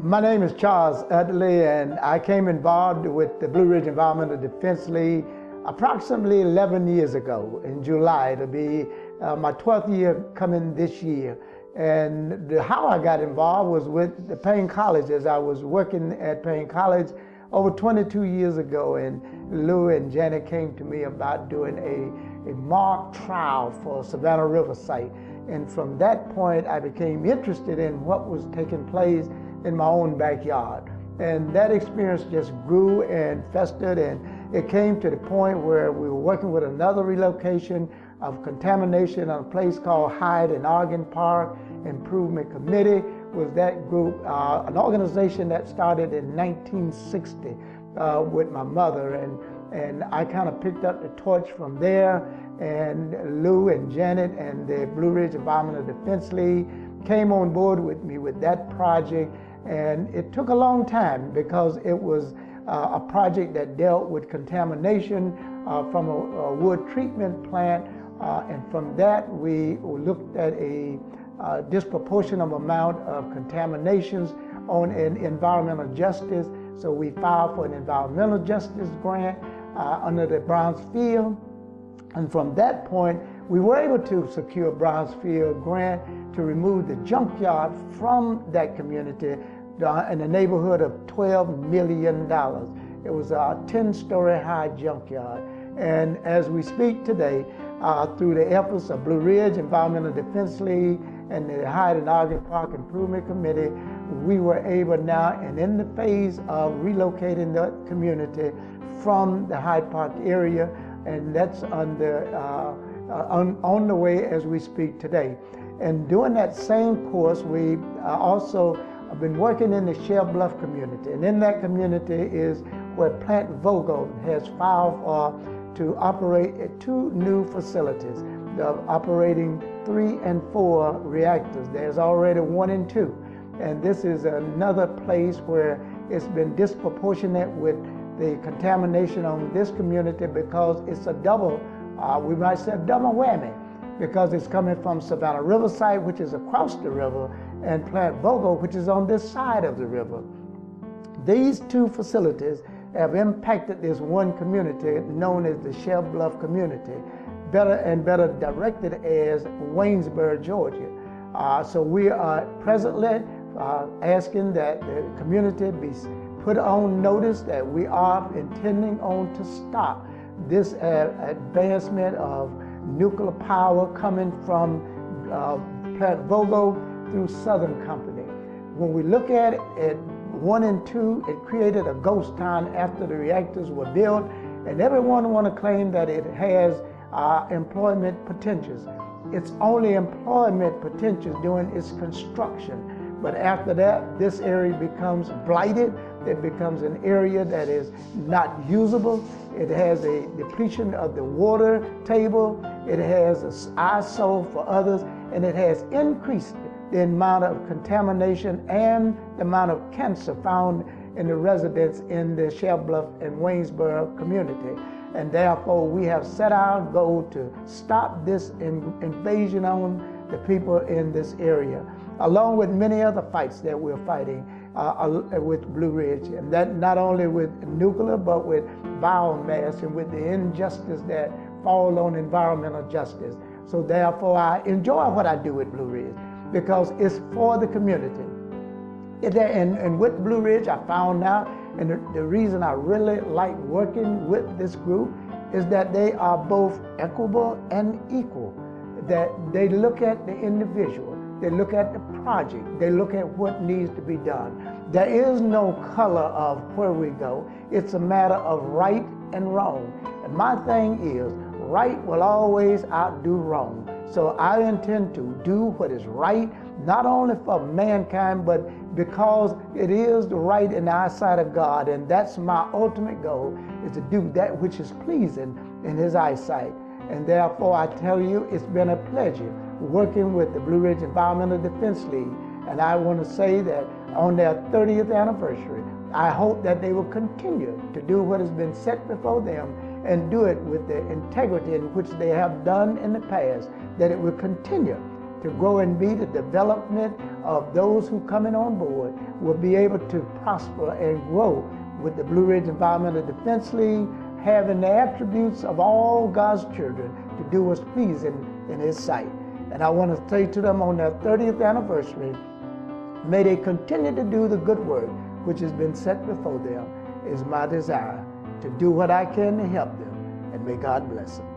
My name is Charles Utley, and I came involved with the Blue Ridge Environmental Defense League approximately 11 years ago in July. It'll be my 12th year coming this year. And how I got involved was with the Payne College, as I was working at Payne College over 22 years ago, and Lou and Janet came to me about doing a mock trial for Savannah River site. And from that point, I became interested in what was taking place in my own backyard. And that experience just grew and festered, and it came to the point where we were working with another relocation of contamination on a place called Hyde and Ogden Park Improvement Committee. Was that group, an organization that started in 1960 with my mother, and I kind of picked up the torch from there, and Lou and Janet and the Blue Ridge Environmental Defense League came on board with me with that project. And it took a long time because it was a project that dealt with contamination from a wood treatment plant. And from that, we looked at a disproportionate amount of contaminations on an environmental justice. So we filed for an environmental justice grant under the Brownsfield. And from that point, we were able to secure a Brownsfield grant to remove the junkyard from that community in the neighborhood of $12 million. It was a 10-story high junkyard. And as we speak today, through the efforts of Blue Ridge Environmental Defense League and the Hyde and Ogden Park Improvement Committee, we were able now and in the phase of relocating the community from the Hyde Park area, and that's on the way as we speak today. And during that same course, we also have been working in the Shell Bluff community. And in that community is where Plant Vogel has filed to operate 2 new facilities. They're operating 3 and 4 reactors. There's already 1 and 2. And this is another place where it's been disproportionate with the contamination on this community because it's a double, we might say double whammy, because it's coming from Savannah River site, which is across the river, and Plant Vogel, which is on this side of the river. These 2 facilities have impacted this one community known as the Shell Bluff community, better directed as Waynesboro, Georgia. So we are presently asking that the community be put on notice that we are intending on to stop this advancement of nuclear power coming from Plant Vogel through Southern Company. When we look at it, at 1 and 2, it created a ghost town after the reactors were built, and everyone want to claim that it has employment potentials. It's only employment potentials during its construction. But after that, this area becomes blighted. It becomes an area that is not usable. It has a depletion of the water table. It has an eyesore for others, and it has increased the amount of contamination and the amount of cancer found in the residents in the Shell Bluff and Waynesboro community. And therefore, we have set our goal to stop this invasion on the people in this area, along with many other fights that we're fighting with Blue Ridge, and that not only with nuclear, but with biomass and with the injustice that fall on environmental justice. So therefore, I enjoy what I do with Blue Ridge because it's for the community. And with Blue Ridge, I found out, and the reason I really like working with this group is that they are both equitable and equal, that they look at the individual. They look at the project. They look at what needs to be done. There is no color of where we go. It's a matter of right and wrong. And my thing is, right will always outdo wrong. So I intend to do what is right, not only for mankind, but because it is the right in the eyesight of God. And that's my ultimate goal, is to do that which is pleasing in His eyesight. And therefore, I tell you, it's been a pleasure working with the Blue Ridge Environmental Defense League. And I want to say that on their 30th anniversary, I hope that they will continue to do what has been set before them and do it with the integrity in which they have done in the past, that it will continue to grow and be the development of those who coming on board will be able to prosper and grow with the Blue Ridge Environmental Defense League, having the attributes of all God's children to do what's pleasing in His sight. And I want to say to them on their 30th anniversary, may they continue to do the good work which has been set before them. Is my desire to do what I can to help them, and may God bless them.